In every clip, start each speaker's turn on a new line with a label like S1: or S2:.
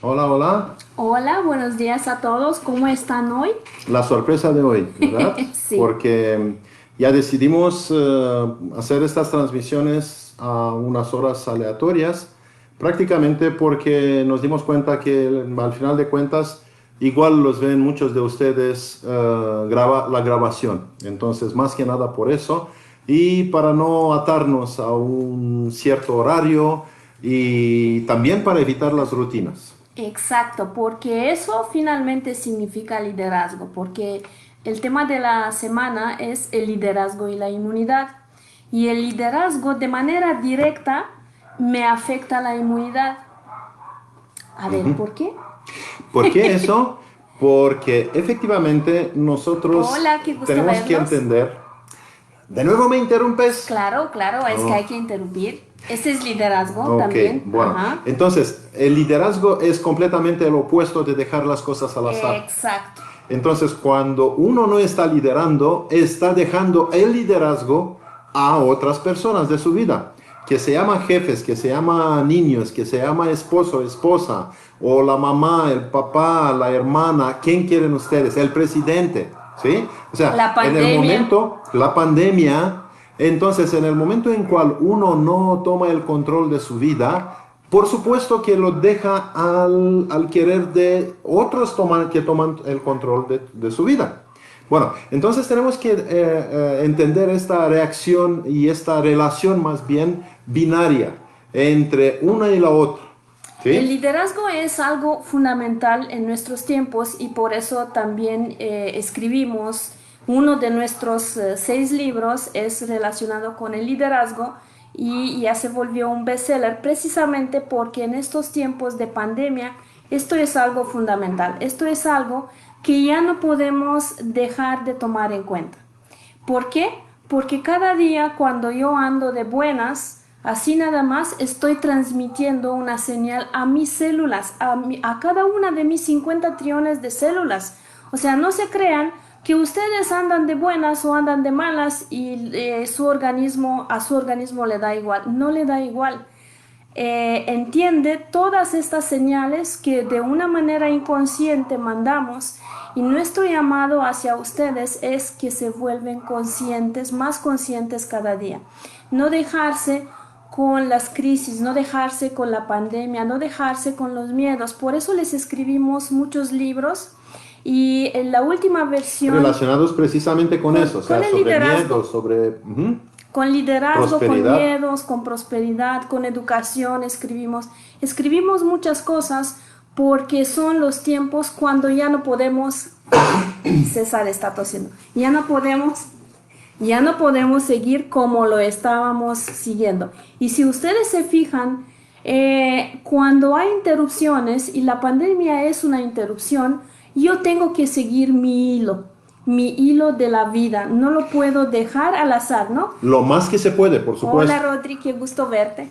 S1: Hola, hola.
S2: Hola, buenos días a todos. ¿Cómo están hoy?
S1: La sorpresa de hoy, ¿verdad?
S2: Sí,
S1: Porque ya decidimos hacer estas transmisiones a unas horas aleatorias, prácticamente porque nos dimos cuenta que al final de cuentas igual los ven muchos de ustedes la grabación. Entonces, más que nada por eso y para no atarnos a un cierto horario y también para evitar las rutinas.
S2: exacto, porque eso finalmente significa liderazgo, porque el tema de la semana es el liderazgo y la inmunidad. Y el liderazgo de manera directa me afecta a la inmunidad. A ver, ¿por qué?
S1: ¿Por qué eso? Porque efectivamente nosotros
S2: Hola, qué gusto
S1: tenemos que
S2: verlos.
S1: entender. ¿De nuevo me interrumpes?
S2: Claro, claro, es que hay
S1: Oh,
S2: que interrumpir. Ese es liderazgo
S1: ok,
S2: también.
S1: bueno.
S2: Ajá.
S1: Entonces, el liderazgo es completamente el opuesto de dejar las cosas al azar.
S2: Exacto.
S1: Entonces, cuando uno no está liderando, está dejando el liderazgo a otras personas de su vida, que se llama jefes, que se llama niños, que se llama esposo, esposa, o la mamá, el papá, la hermana, ¿quién quieren ustedes? El presidente, ¿sí? O sea,
S2: La
S1: en el
S2: pandemia.
S1: momento, la pandemia, entonces en el momento en cual uno no toma el control de su vida, por supuesto que lo deja al querer de otros que toman el control de su vida. Bueno, entonces tenemos que entender esta reacción y esta relación más bien binaria entre una y la otra.
S2: El
S1: ¿Sí?
S2: liderazgo es algo fundamental en nuestros tiempos y por eso también escribimos uno de nuestros 6 libros es relacionado con el liderazgo y ya se volvió un bestseller precisamente porque en estos tiempos de pandemia esto es algo fundamental, esto es algo que ya no podemos dejar de tomar en cuenta. ¿Por qué? Porque cada día cuando yo ando de buenas, así nada más estoy transmitiendo una señal a mis células, a cada una de mis 50 trillones de células. O sea, no se crean que ustedes andan de buenas o andan de malas y a su organismo le da igual. No le da igual. Entiende todas estas señales que de una manera inconsciente mandamos y nuestro llamado hacia ustedes es que se vuelven conscientes, más conscientes cada día. No dejarse con las crisis, no dejarse con la pandemia, no dejarse con los miedos. Por eso les escribimos muchos libros y en la última versión
S1: Relacionados precisamente con eso, o
S2: con
S1: sea,
S2: el
S1: sobre miedo,
S2: liderazgo,
S1: sobre
S2: con liderazgo, con
S1: prosperidad.
S2: miedos, con prosperidad, con educación, escribimos muchas cosas porque son los tiempos cuando ya no podemos, César está tosiendo, ya no podemos seguir como lo estábamos siguiendo. Y si ustedes se fijan, cuando hay interrupciones y la pandemia es una interrupción, yo tengo que seguir mi hilo de la vida. No lo puedo dejar al azar, ¿no?
S1: Lo más que se puede, por
S2: Hola
S1: supuesto.
S2: Rodri, qué gusto verte.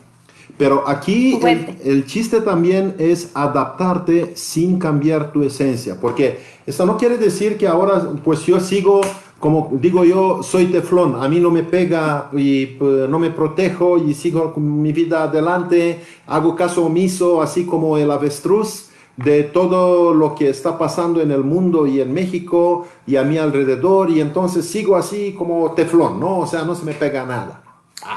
S1: Pero aquí
S2: Verte.
S1: el chiste también es adaptarte sin cambiar tu esencia, porque esto no quiere decir que ahora pues yo sigo, como digo yo, soy teflón, a mí no me pega y pues, no me protejo y sigo con mi vida adelante, hago caso omiso, así como el avestruz de todo lo que está pasando en el mundo y en México y a mi alrededor y entonces sigo así como teflón, ¿no? O sea, no se me pega nada.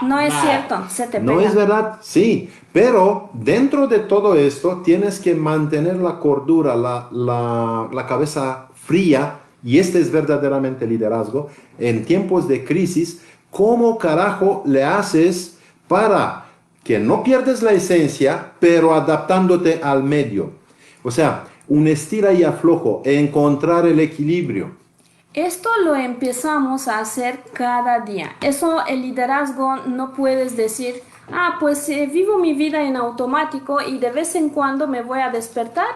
S2: No es
S1: Nada.
S2: cierto, se te
S1: No es
S2: pega.
S1: verdad, sí, pero dentro de todo esto tienes que mantener la cordura, la cabeza fría, y este es verdaderamente liderazgo. En tiempos de crisis, ¿cómo carajo le haces para que no pierdes la esencia, pero adaptándote al medio? O sea, un estira y aflojo, encontrar el equilibrio.
S2: Esto lo empezamos a hacer cada día. Eso, el liderazgo, no puedes decir, pues vivo mi vida en automático y de vez en cuando me voy a despertar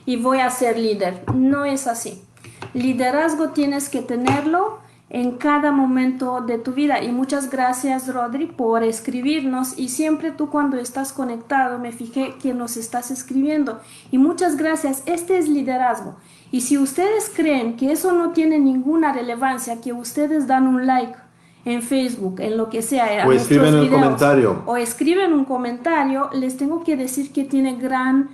S2: y voy a ser líder. No es así. Liderazgo tienes que tenerlo en cada momento de tu vida. Y muchas gracias, Rodri, por escribirnos. Y siempre tú cuando estás conectado, me fijé que nos estás escribiendo. Y muchas gracias. Este es liderazgo. Y si ustedes creen que eso no tiene ninguna relevancia, que ustedes dan un like en Facebook, en lo que sea, a
S1: O escribe en
S2: nuestros
S1: el
S2: videos
S1: comentario.
S2: o escriben un comentario, les tengo que decir que tiene gran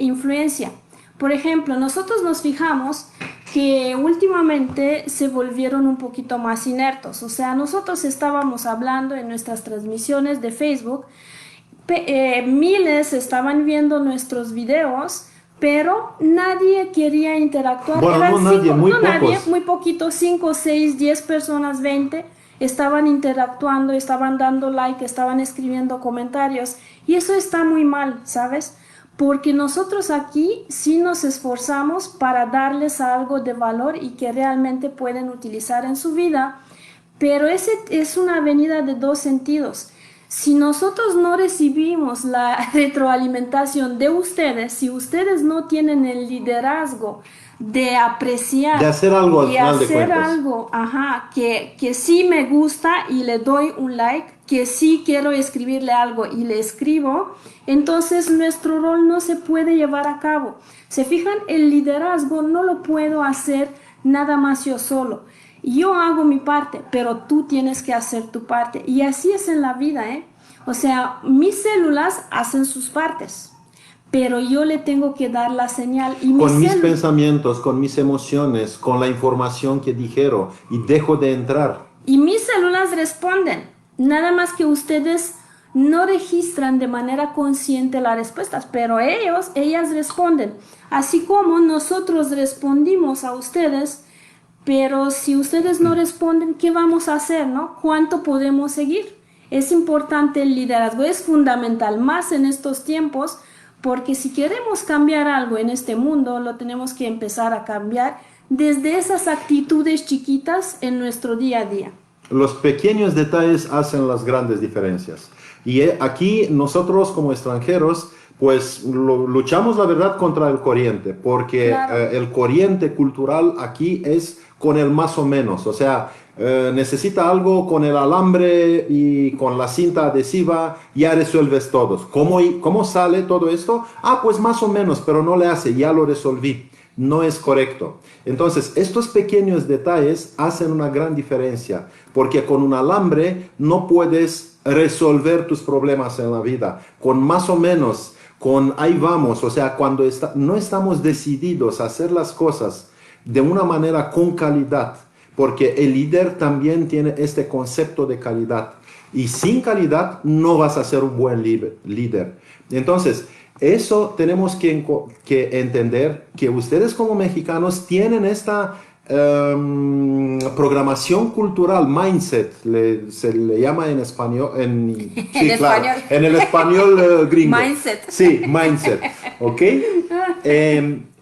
S2: influencia. Por ejemplo, nosotros nos fijamos que últimamente se volvieron un poquito más inertos. O sea, nosotros estábamos hablando en nuestras transmisiones de Facebook, miles estaban viendo nuestros videos, pero nadie quería interactuar.
S1: Bueno,
S2: Eran
S1: no nadie, muy pocos.
S2: nadie, muy poquito, 5, 6, 10 personas, 20 estaban interactuando, estaban dando like, estaban escribiendo comentarios, y eso está muy mal, ¿sabes? Porque nosotros aquí sí nos esforzamos para darles algo de valor y que realmente pueden utilizar en su vida, pero ese es una avenida de dos sentidos. Si nosotros no recibimos la retroalimentación de ustedes, si ustedes no tienen el liderazgo de apreciar,
S1: De hacer algo al
S2: de
S1: final de
S2: hacer
S1: cuentas.
S2: algo, ajá, que sí me gusta y le doy un like, que sí quiero escribirle algo y le escribo, entonces nuestro rol no se puede llevar a cabo. Se fijan, el liderazgo no lo puedo hacer nada más yo solo. Yo hago mi parte, pero tú tienes que hacer tu parte. Y así es en la vida, ¿eh? O sea, mis células hacen sus partes, pero yo le tengo que dar la señal. Y
S1: Con mis pensamientos, con mis emociones, con la información que dijeron y dejo de entrar.
S2: Y mis células responden. Nada más que ustedes no registran de manera consciente las respuestas, pero ellas responden. Así como nosotros respondimos a ustedes, pero si ustedes no responden, ¿qué vamos a hacer, no? ¿Cuánto podemos seguir? Es importante el liderazgo, es fundamental, más en estos tiempos, porque si queremos cambiar algo en este mundo, lo tenemos que empezar a cambiar desde esas actitudes chiquitas en nuestro día a día.
S1: Los pequeños detalles hacen las grandes diferencias. Y aquí nosotros como extranjeros, pues luchamos la verdad contra el corriente, porque
S2: Claro.
S1: el corriente cultural aquí es con el más o menos. O sea, necesita algo con el alambre y con la cinta adhesiva, ya resuelves todo. ¿Cómo sale todo esto? Ah, pues más o menos, pero no le hace, ya lo resolví. No es correcto. Entonces, estos pequeños detalles hacen una gran diferencia, porque con un alambre no puedes resolver tus problemas en la vida. Con más o menos, con ahí vamos, o sea, cuando no estamos decididos a hacer las cosas de una manera con calidad, porque el líder también tiene este concepto de calidad. Y sin calidad no vas a ser un buen líder. Entonces, eso tenemos que entender, que ustedes como mexicanos tienen esta programación cultural, mindset, se le llama en español, sí,
S2: En
S1: claro,
S2: español.
S1: en el español gringo.
S2: Mindset.
S1: Sí, mindset, ¿ok?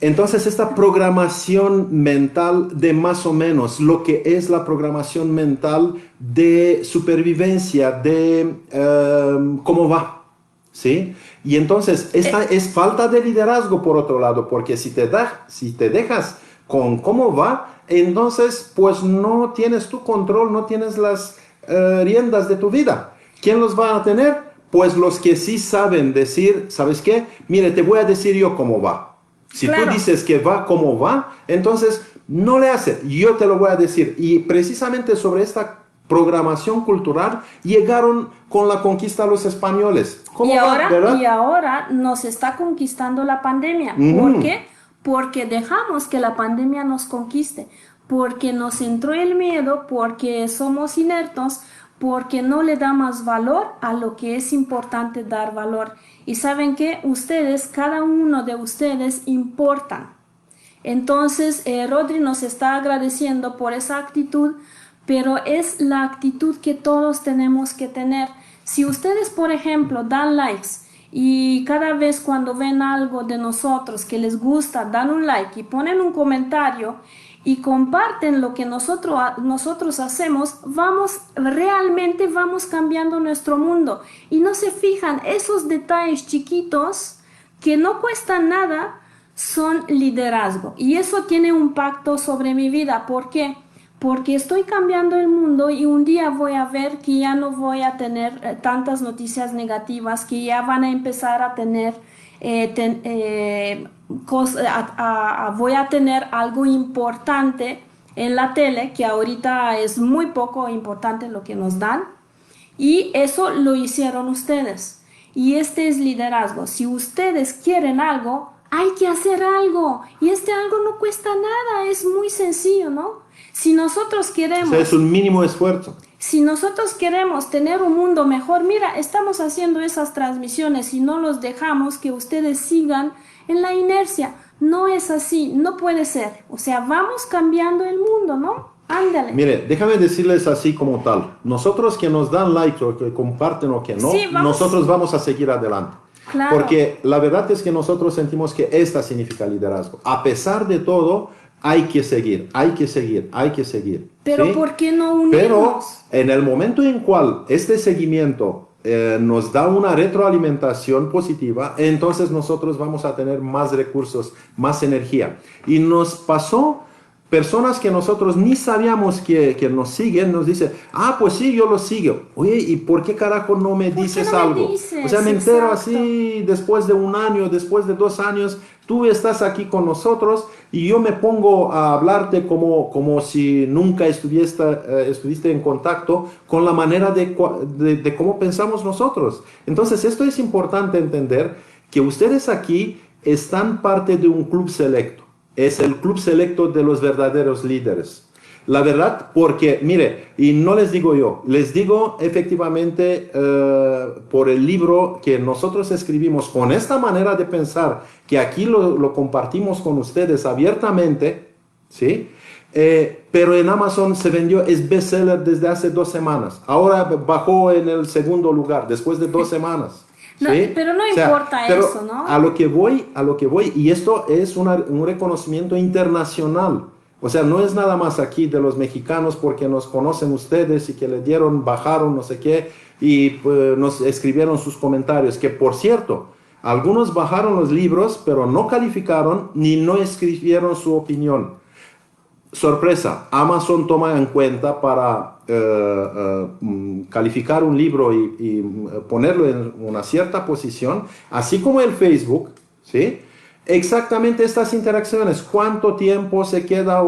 S1: Entonces, esta programación mental de más o menos, lo que es la programación mental de supervivencia, de cómo va. ¿Sí? Y entonces, esta es falta de liderazgo por otro lado, porque si te dejas con cómo va, entonces pues no tienes tu control, no tienes las riendas de tu vida. ¿Quién los va a tener? Pues los que sí saben decir, ¿sabes qué? Mire, te voy a decir yo cómo va. Si
S2: Claro.
S1: tú dices que va como va, entonces no le hace, yo te lo voy a decir. Y precisamente sobre esta programación cultural llegaron con la conquista a los españoles. ¿Cómo va, verdad?
S2: Y ahora nos está conquistando la pandemia.
S1: Ujú.
S2: ¿Por qué? Porque dejamos que la pandemia nos conquiste, porque nos entró el miedo, porque somos inertos, porque no le damos valor a lo que es importante dar valor. Y saben que ustedes, cada uno de ustedes importan. Entonces, Rodri nos está agradeciendo por esa actitud, pero es la actitud que todos tenemos que tener. Si ustedes, por ejemplo, dan likes y cada vez cuando ven algo de nosotros que les gusta, dan un like y ponen un comentario y comparten lo que nosotros hacemos, realmente vamos cambiando nuestro mundo. Y no se fijan, esos detalles chiquitos que no cuestan nada son liderazgo. Y eso tiene un impacto sobre mi vida. ¿Por qué? Porque estoy cambiando el mundo y un día voy a ver que ya no voy a tener tantas noticias negativas, que ya van a empezar a tener, voy a tener algo importante en la tele, que ahorita es muy poco importante lo que nos dan, y eso lo hicieron ustedes. Y este es liderazgo. Si ustedes quieren algo, hay que hacer algo. Y este algo no cuesta nada, es muy sencillo, ¿no? Si nosotros
S1: O
S2: queremos...
S1: sea, es un mínimo esfuerzo.
S2: Si nosotros queremos tener un mundo mejor, mira, estamos haciendo esas transmisiones y no los dejamos que ustedes sigan en la inercia. No es así, no puede ser. O sea, vamos cambiando el mundo, ¿no? Ándale.
S1: Mire, déjame decirles así como tal. Nosotros que nos dan like o que comparten o que no,
S2: Sí, vamos.
S1: nosotros vamos a seguir adelante.
S2: Claro.
S1: Porque la verdad es que nosotros sentimos que esta significa liderazgo. A pesar de todo, hay que seguir, hay que seguir, hay que seguir.
S2: Pero
S1: ¿sí?
S2: ¿por qué no unirnos?
S1: Pero en el momento en cual este seguimiento nos da una retroalimentación positiva, entonces nosotros vamos a tener más recursos, más energía. Y nos pasó personas que nosotros ni sabíamos que nos siguen, nos dicen, ah, pues sí, yo los sigo. Oye, ¿y por qué carajo no me dices
S2: no me
S1: algo?
S2: dices?
S1: O sea, me entero
S2: Exacto.
S1: así después de un año, después de 2 años, tú estás aquí con nosotros y yo me pongo a hablarte como si nunca estuviste en contacto con la manera de cómo pensamos nosotros. Entonces, esto es importante entender que ustedes aquí están parte de un club selecto. Es el club selecto de los verdaderos líderes. La verdad, porque, mire, y no les digo yo, les digo efectivamente por el libro que nosotros escribimos con esta manera de pensar, que aquí lo compartimos con ustedes abiertamente, ¿sí? Pero en Amazon se vendió, es bestseller desde hace 2 semanas. Ahora bajó en el segundo lugar, después de 2 semanas.
S2: No,
S1: ¿sí?
S2: pero no
S1: O sea,
S2: importa
S1: pero
S2: eso, ¿no?
S1: a lo que voy, y esto es un reconocimiento internacional. O sea, no es nada más aquí de los mexicanos porque nos conocen ustedes y que le dieron, bajaron, no sé qué, y pues, nos escribieron sus comentarios, que por cierto, algunos bajaron los libros, pero no calificaron ni no escribieron su opinión. Sorpresa, Amazon toma en cuenta para calificar un libro y ponerlo en una cierta posición, así como el Facebook, ¿sí? Exactamente estas interacciones, cuánto tiempo se queda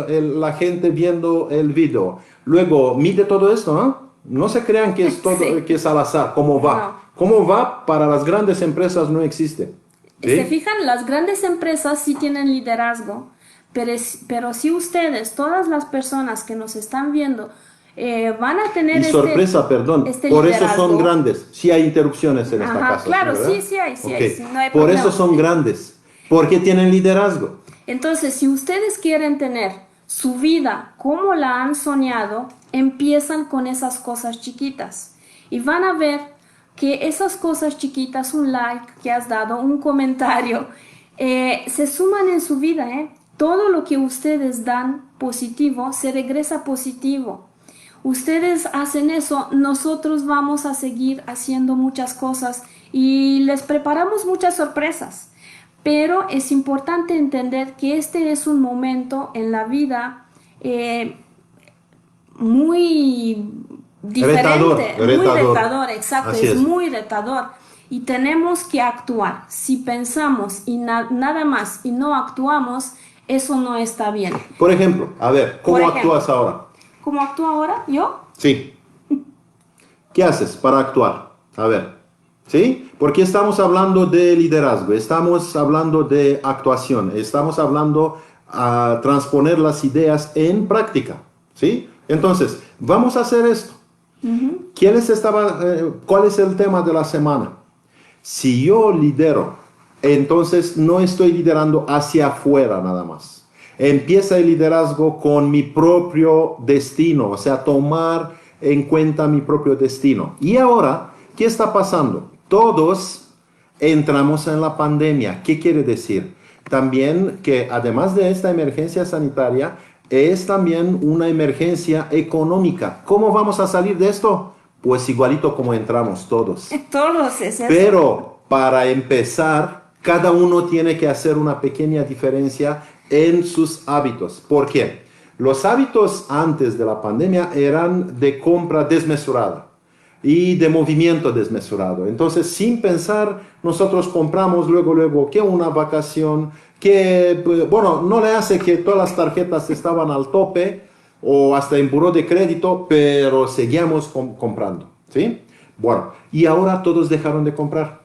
S1: la gente viendo el video. Luego, mide todo esto, ¿no? No se crean que es todo,
S2: Sí.
S1: que es al azar, cómo va.
S2: No.
S1: Cómo va para las grandes empresas no existe. ¿sí?
S2: Se fijan, las grandes empresas sí tienen liderazgo, pero si ustedes, todas las personas que nos están viendo, van a tener
S1: Y sorpresa, perdón, por eso son
S2: liderazgo.
S1: grandes. Sí hay interrupciones en esta
S2: Ajá,
S1: casa.
S2: claro,
S1: ¿verdad?
S2: sí hay, sí
S1: Ok.
S2: hay, sí, no hay
S1: Por
S2: problema.
S1: eso son grandes, porque tienen liderazgo.
S2: Entonces, si ustedes quieren tener su vida como la han soñado, empiezan con esas cosas chiquitas y van a ver que esas cosas chiquitas, un like que has dado, un comentario, se suman en su vida, ¿eh? Todo lo que ustedes dan positivo se regresa positivo. Ustedes hacen eso, nosotros vamos a seguir haciendo muchas cosas y les preparamos muchas sorpresas. Pero es importante entender que este es un momento en la vida muy diferente, muy retador, exacto,
S1: Así
S2: es
S1: es.
S2: muy retador. Y tenemos que actuar. Si pensamos y nada más y no actuamos, eso no está bien.
S1: Por ejemplo, a ver, ¿cómo
S2: Por ejemplo.
S1: actúas ahora?
S2: ¿Cómo actúo ahora? ¿Yo?
S1: Sí. ¿Qué haces para actuar? A ver, ¿sí? Porque estamos hablando de liderazgo, estamos hablando de actuación, estamos hablando a transponer las ideas en práctica, ¿sí? Entonces, vamos a hacer esto. ¿Cuál es el tema de la semana? Si yo lidero, entonces no estoy liderando hacia afuera nada más. Empieza el liderazgo con mi propio destino, o sea, tomar en cuenta mi propio destino. Y ahora, ¿qué está pasando? Todos entramos en la pandemia. ¿Qué quiere decir? También que además de esta emergencia sanitaria, es también una emergencia económica. ¿Cómo vamos a salir de esto? Pues igualito como entramos todos.
S2: Todos es eso.
S1: Pero para empezar, cada uno tiene que hacer una pequeña diferencia en sus hábitos. ¿Por qué? Los hábitos antes de la pandemia eran de compra desmesurada y de movimiento desmesurado. Entonces, sin pensar, nosotros compramos luego, que una vacación, que, bueno, no le hace que todas las tarjetas estaban al tope o hasta en buró de crédito, pero seguíamos comprando, ¿sí? Bueno, y ahora todos dejaron de comprar.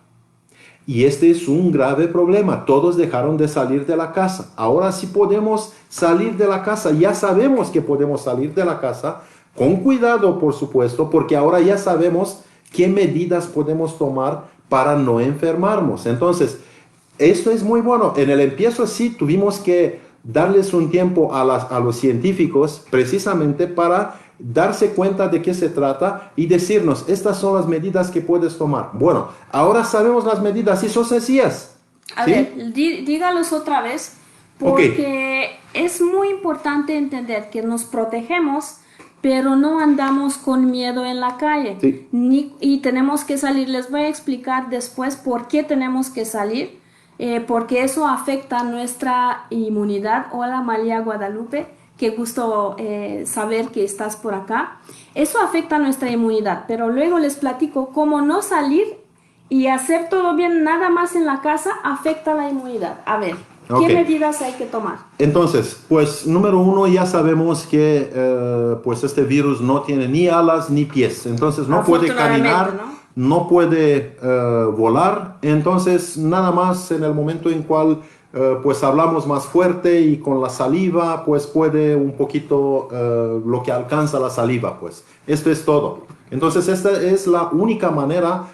S1: Y este es un grave problema. Todos dejaron de salir de la casa. Ahora sí podemos salir de la casa. Ya sabemos que podemos salir de la casa, con cuidado, por supuesto, porque ahora ya sabemos qué medidas podemos tomar para no enfermarnos. Entonces, esto es muy bueno. En el empiezo sí tuvimos que darles un tiempo a los científicos precisamente para darse cuenta de qué se trata y decirnos, estas son las medidas que puedes tomar. Bueno, ahora sabemos las medidas y son sencillas.
S2: A
S1: ¿Sí?
S2: ver, dígalos otra vez,
S1: Ok.
S2: porque es muy importante entender que nos protegemos, pero no andamos con miedo en la calle.
S1: Sí.
S2: Y tenemos que salir. Les voy a explicar después por qué tenemos que salir, porque eso afecta nuestra inmunidad. Hola María Guadalupe, qué gusto saber que estás por acá. Eso afecta nuestra inmunidad, pero luego les platico cómo no salir y hacer todo bien nada más en la casa afecta la inmunidad. A ver, ¿qué
S1: Ok.
S2: medidas hay que tomar?
S1: Entonces, pues número uno, ya sabemos que pues este virus no tiene ni alas ni pies, entonces no puede
S2: Afortunadamente,
S1: caminar, no puede volar, entonces nada más en el momento en cual pues hablamos más fuerte y con la saliva, pues puede un poquito lo que alcanza la saliva, pues esto es todo. Entonces esta es la única manera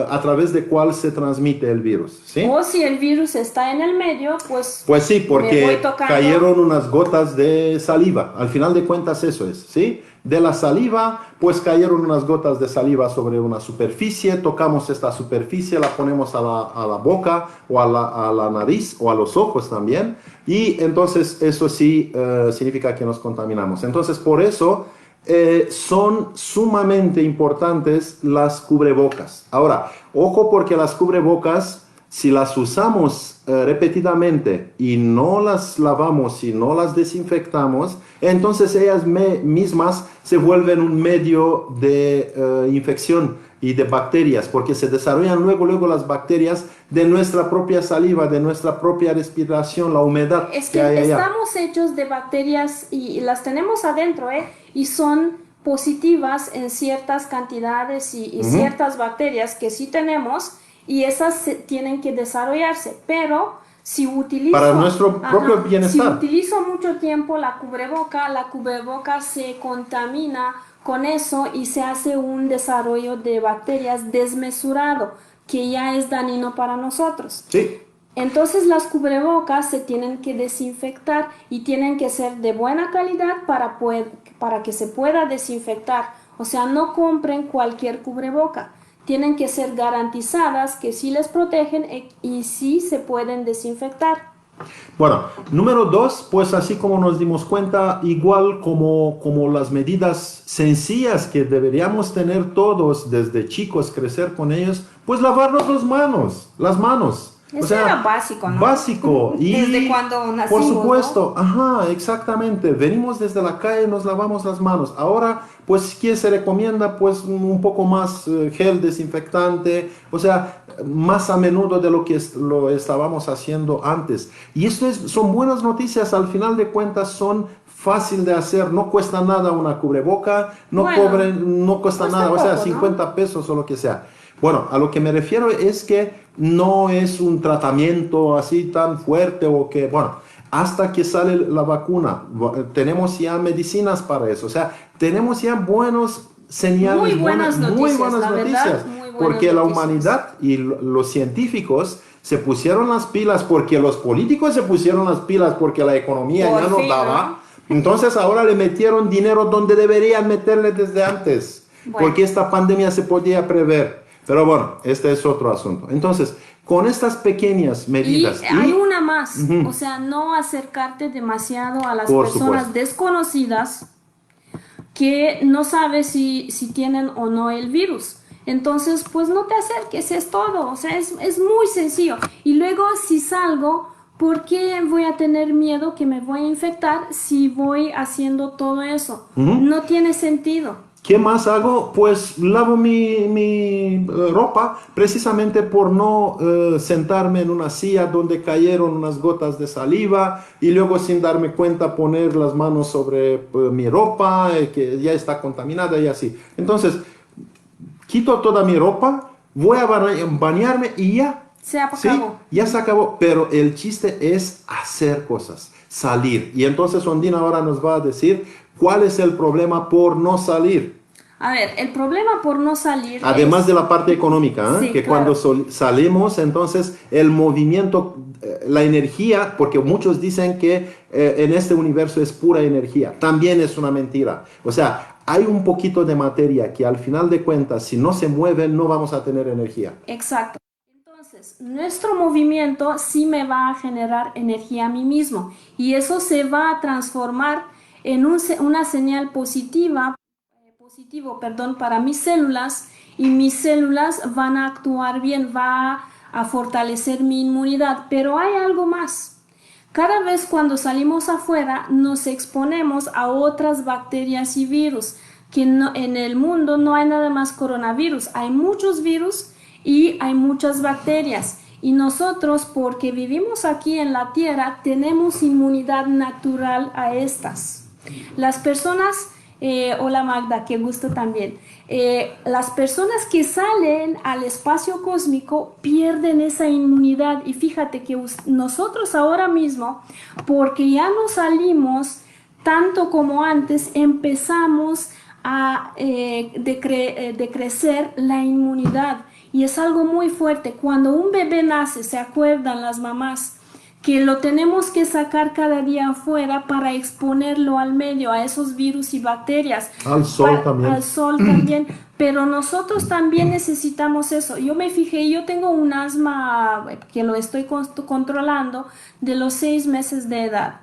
S1: a través de cual se transmite el virus, ¿sí?
S2: O si el virus está en el medio, pues
S1: Pues sí,
S2: me voy
S1: porque
S2: tocando.
S1: cayeron unas gotas de saliva. Al final de cuentas eso es, ¿sí? De la saliva, pues cayeron unas gotas de saliva sobre una superficie, tocamos esta superficie, la ponemos a la boca o a la nariz o a los ojos también, y entonces eso sí significa que nos contaminamos. Entonces por eso son sumamente importantes las cubrebocas. Ahora, ojo porque las cubrebocas, si las usamos repetidamente y no las lavamos y no las desinfectamos, entonces ellas mismas se vuelven un medio de infección y de bacterias, porque se desarrollan luego las bacterias de nuestra propia saliva, de nuestra propia respiración, la humedad
S2: Es
S1: que
S2: que
S1: hay allá.
S2: estamos hechos de bacterias y las tenemos adentro, ¿eh? Y son positivas en ciertas cantidades y ciertas bacterias que sí tenemos y esas tienen que desarrollarse, pero si utilizo,
S1: Para nuestro propio
S2: si
S1: bienestar.
S2: utilizo mucho tiempo la cubreboca se contamina con eso y se hace un desarrollo de bacterias desmesurado que ya es dañino para nosotros.
S1: Sí.
S2: Entonces las cubrebocas se tienen que desinfectar y tienen que ser de buena calidad para que se pueda desinfectar. O sea, no compren cualquier cubreboca. Tienen que ser garantizadas que sí les protegen y sí se pueden desinfectar.
S1: Bueno, número dos, pues así como nos dimos cuenta, igual como las medidas sencillas que deberíamos tener todos desde chicos, crecer con ellos, pues lavarnos las manos.
S2: Eso era básico, ¿no?
S1: Básico. Y
S2: Desde cuando nacimos,
S1: por supuesto, ajá, exactamente. Venimos desde la calle, nos lavamos las manos. Ahora, pues, ¿qué se recomienda? Pues un poco más gel desinfectante, o sea, más a menudo de lo que lo estábamos haciendo antes. Y son buenas noticias, al final de cuentas son fácil de hacer, no cuesta nada una cubreboca, no cuesta nada, o sea,
S2: poco,
S1: 50 pesos o lo que sea. Bueno, a lo que me refiero es que no es un tratamiento así tan fuerte o que, bueno, hasta que sale la vacuna, tenemos ya medicinas para eso, o sea, tenemos ya buenos señales,
S2: muy buenas noticias,
S1: porque la humanidad y los científicos se pusieron las pilas, porque los políticos se pusieron las pilas, porque la economía ya no daba. Entonces ahora le metieron dinero donde deberían meterle desde antes, porque esta pandemia se podía prever. Pero bueno, este es otro asunto. Entonces, con estas pequeñas medidas...
S2: Hay una más, o sea, no acercarte demasiado a las personas desconocidas que no sabes si tienen o no el virus. Entonces, pues no te acerques, es todo. O sea, es muy sencillo. Y luego, si salgo, ¿por qué voy a tener miedo que me voy a infectar si voy haciendo todo eso? No tiene sentido.
S1: ¿Qué más hago? Pues lavo mi ropa precisamente por no sentarme en una silla donde cayeron unas gotas de saliva y luego sin darme cuenta poner las manos sobre mi ropa que ya está contaminada y así. Entonces, quito toda mi ropa, voy a bañarme y ya.
S2: Se
S1: Sí,
S2: acabó.
S1: ya se acabó, pero el chiste es hacer cosas, salir. Y entonces Ondina ahora nos va a decir cuál es el problema por no salir.
S2: A ver, el problema por no salir
S1: Además de
S2: es...
S1: la parte económica, ¿eh?
S2: Sí,
S1: Que cuando
S2: claro.
S1: salimos, entonces el movimiento, la energía, porque muchos dicen que en este universo es pura energía, también es una mentira. O sea, hay un poquito de materia que al final de cuentas, si no se mueve, no vamos a tener energía.
S2: Exacto. Entonces, nuestro movimiento sí me va a generar energía a mí mismo y eso se va a transformar en una señal positiva, perdón, para mis células y mis células van a actuar bien, va a fortalecer mi inmunidad. Pero hay algo más. Cada vez cuando salimos afuera nos exponemos a otras bacterias y virus, que en el mundo no hay nada más coronavirus, hay muchos virus y hay muchas bacterias. Y nosotros, porque vivimos aquí en la Tierra, tenemos inmunidad natural a estas. Las personas, hola Magda, qué gusto también. Las personas que salen al espacio cósmico pierden esa inmunidad y fíjate que nosotros ahora mismo, porque ya no salimos tanto como antes, empezamos a decrecer la inmunidad y es algo muy fuerte. Cuando un bebé nace, se acuerdan las mamás que lo tenemos que sacar cada día afuera para exponerlo al medio, a esos virus y bacterias,
S1: Al sol
S2: al
S1: también.
S2: sol también, pero nosotros también necesitamos eso. Yo me fijé, yo tengo un asma que lo estoy controlando de los 6 meses de edad.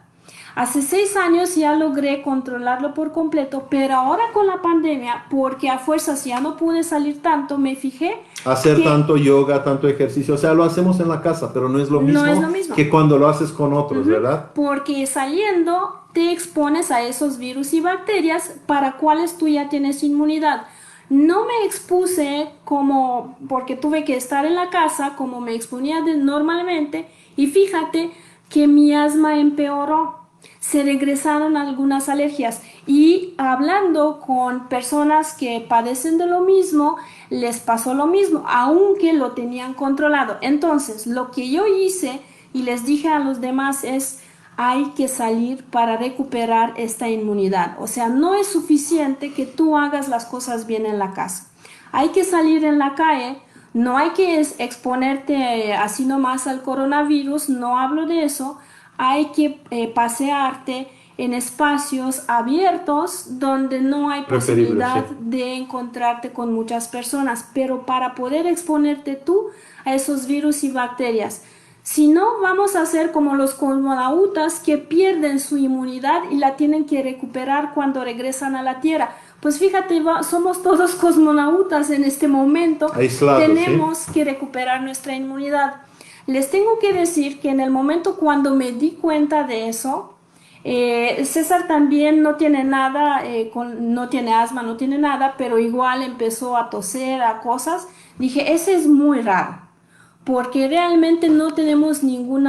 S2: Hace 6 años ya logré controlarlo por completo, pero ahora con la pandemia, porque a fuerzas ya no pude salir tanto, me fijé
S1: Hacer
S2: que
S1: tanto yoga, tanto ejercicio, o sea, lo hacemos en la casa, pero no es lo
S2: no es
S1: mismo
S2: lo mismo.
S1: que cuando lo haces con otros, ¿verdad?
S2: Porque saliendo te expones a esos virus y bacterias para cuales tú ya tienes inmunidad. No me expuse como porque tuve que estar en la casa como me exponía normalmente y fíjate que mi asma empeoró. Se regresaron algunas alergias y hablando con personas que padecen de lo mismo, les pasó lo mismo, aunque lo tenían controlado. Entonces, lo que yo hice y les dije a los demás es, hay que salir para recuperar esta inmunidad. O sea, no es suficiente que tú hagas las cosas bien en la casa. Hay que salir en la calle, no hay que exponerte así nomás al coronavirus, no hablo de eso. Hay que pasearte en espacios abiertos donde no hay
S1: Preferible, sí.
S2: posibilidad de encontrarte con muchas personas, pero para poder exponerte tú a esos virus y bacterias. Si no, vamos a ser como los cosmonautas que pierden su inmunidad y la tienen que recuperar cuando regresan a la Tierra. Pues fíjate, somos todos cosmonautas en este momento.
S1: Aislados, ¿sí?
S2: Tenemos que recuperar nuestra inmunidad. Les tengo que decir que en el momento cuando me di cuenta de eso, César también no tiene nada, no tiene asma, no tiene nada, pero igual empezó a toser, a cosas. Dije, ese es muy raro porque realmente no tenemos ningún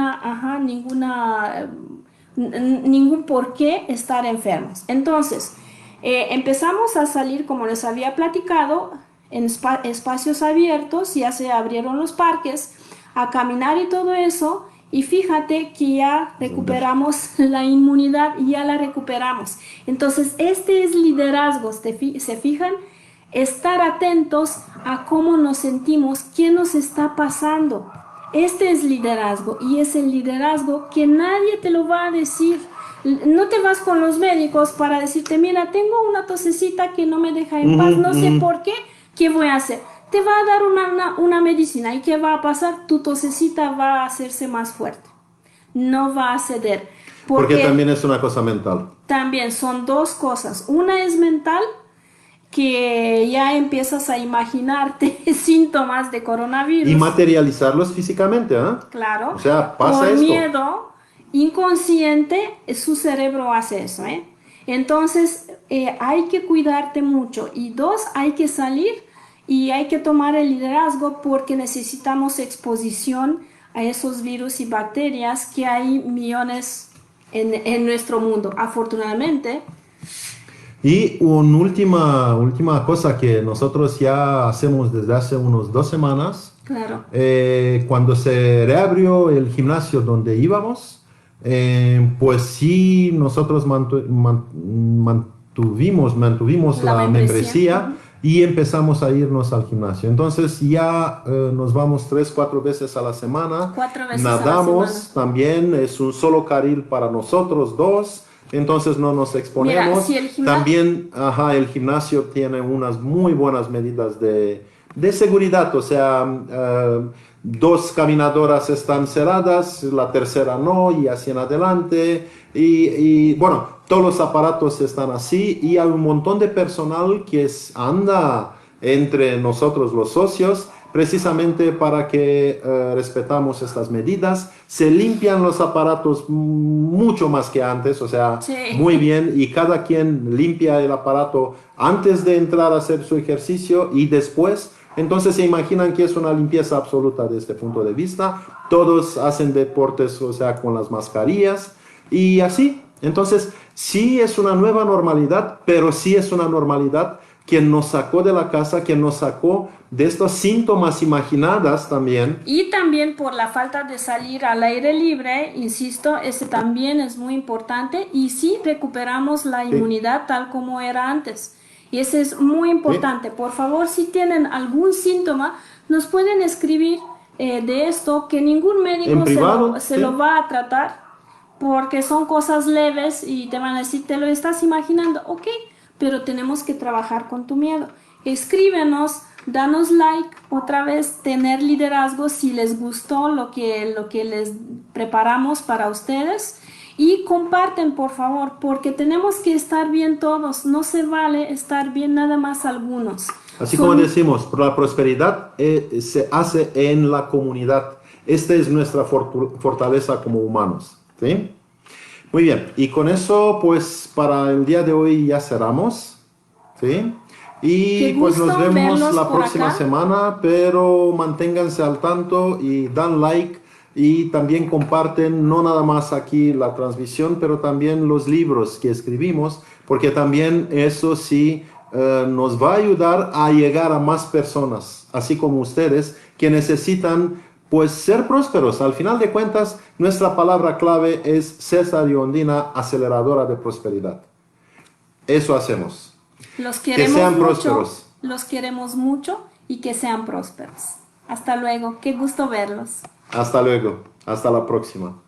S2: por qué estar enfermos. Entonces, empezamos a salir, como les había platicado, en espacios abiertos, ya se abrieron los parques, a caminar y todo eso, y fíjate que ya recuperamos la inmunidad y ya la recuperamos. Entonces, este es liderazgo, ¿se fijan? Estar atentos a cómo nos sentimos, qué nos está pasando. Este es liderazgo y es el liderazgo que nadie te lo va a decir. No te vas con los médicos para decirte, mira, tengo una tosecita que no me deja en paz, no sé por qué, ¿qué voy a hacer? Te va a dar una medicina y ¿qué va a pasar? Tu tosecita va a hacerse más fuerte, no va a ceder.
S1: Porque
S2: Porque
S1: también es una cosa mental.
S2: también son dos cosas. Una es mental que ya empiezas a imaginarte síntomas de
S1: Y
S2: coronavirus,
S1: materializarlos físicamente, ¿ah?
S2: claro,
S1: O sea,
S2: por
S1: pasa esto.
S2: miedo inconsciente, su cerebro hace eso, ¿eh? Entonces, hay que cuidarte mucho y dos, hay que salir y hay que tomar el liderazgo porque necesitamos exposición a esos virus y bacterias que hay millones en nuestro mundo. Afortunadamente,
S1: Y una última cosa que nosotros ya hacemos desde hace unos 2 semanas,
S2: Claro.
S1: cuando se reabrió el gimnasio donde íbamos, pues sí, nosotros mantuvimos
S2: La
S1: la
S2: membresía.
S1: membresía
S2: Ujú.
S1: y empezamos a irnos al gimnasio. Entonces ya nos vamos 3, 4 veces a la semana,
S2: 4 veces a la semana.
S1: nadamos también, es un solo carril para nosotros dos. Entonces no nos
S2: Mira,
S1: exponemos.
S2: si el gimnasio...
S1: También, ajá, el gimnasio tiene unas muy buenas medidas de seguridad, o sea, 2 caminadoras están cerradas, la tercera no, y así en adelante. Bueno, todos los aparatos están así y hay un montón de personal que anda entre nosotros los socios precisamente para que respetamos estas medidas. Se limpian los aparatos mucho más que antes, o sea,
S2: Sí.
S1: muy bien, y cada quien limpia el aparato antes de entrar a hacer su ejercicio y después. Entonces se imaginan que es una limpieza absoluta desde este punto de vista. Todos hacen deportes, o sea, con las mascarillas y así. Entonces, sí es una nueva normalidad, pero sí es una normalidad que nos sacó de la casa, que nos sacó de estos síntomas imaginadas también.
S2: Y también por la falta de salir al aire libre, insisto, ese también es muy importante y sí recuperamos la
S1: Sí,
S2: inmunidad tal como era antes. Y ese es muy
S1: sí.
S2: importante. Por favor, si tienen algún síntoma, nos pueden escribir de esto, que ningún
S1: En
S2: médico
S1: privado,
S2: se lo
S1: sí.
S2: va a tratar porque son cosas leves y te van a decir, te lo estás imaginando, ok, pero tenemos que trabajar con tu miedo. Escríbenos, danos like, otra vez tener liderazgo si les gustó lo que les preparamos para ustedes y comparten por favor, porque tenemos que estar bien todos, no se vale estar bien nada más algunos.
S1: Así como
S2: Son
S1: decimos, la prosperidad se hace en la comunidad. Esta es nuestra fortaleza como humanos. ¿Sí? Muy bien, y con eso, pues para el día de hoy ya cerramos, ¿sí?
S2: Qué
S1: Y pues nos
S2: gusto
S1: vemos
S2: verlos
S1: la
S2: por
S1: próxima
S2: acá.
S1: semana, pero manténganse al tanto y dan like y también comparten no nada más aquí la transmisión, pero también los libros que escribimos, porque también eso sí nos va a ayudar a llegar a más personas, así como ustedes, que necesitan pues ser prósperos. Al final de cuentas, nuestra palabra clave es César y Ondina, aceleradora de prosperidad. Eso hacemos. Que sean prósperos.
S2: Los queremos mucho y que sean prósperos. Hasta luego, qué gusto verlos.
S1: Hasta luego. Hasta la próxima.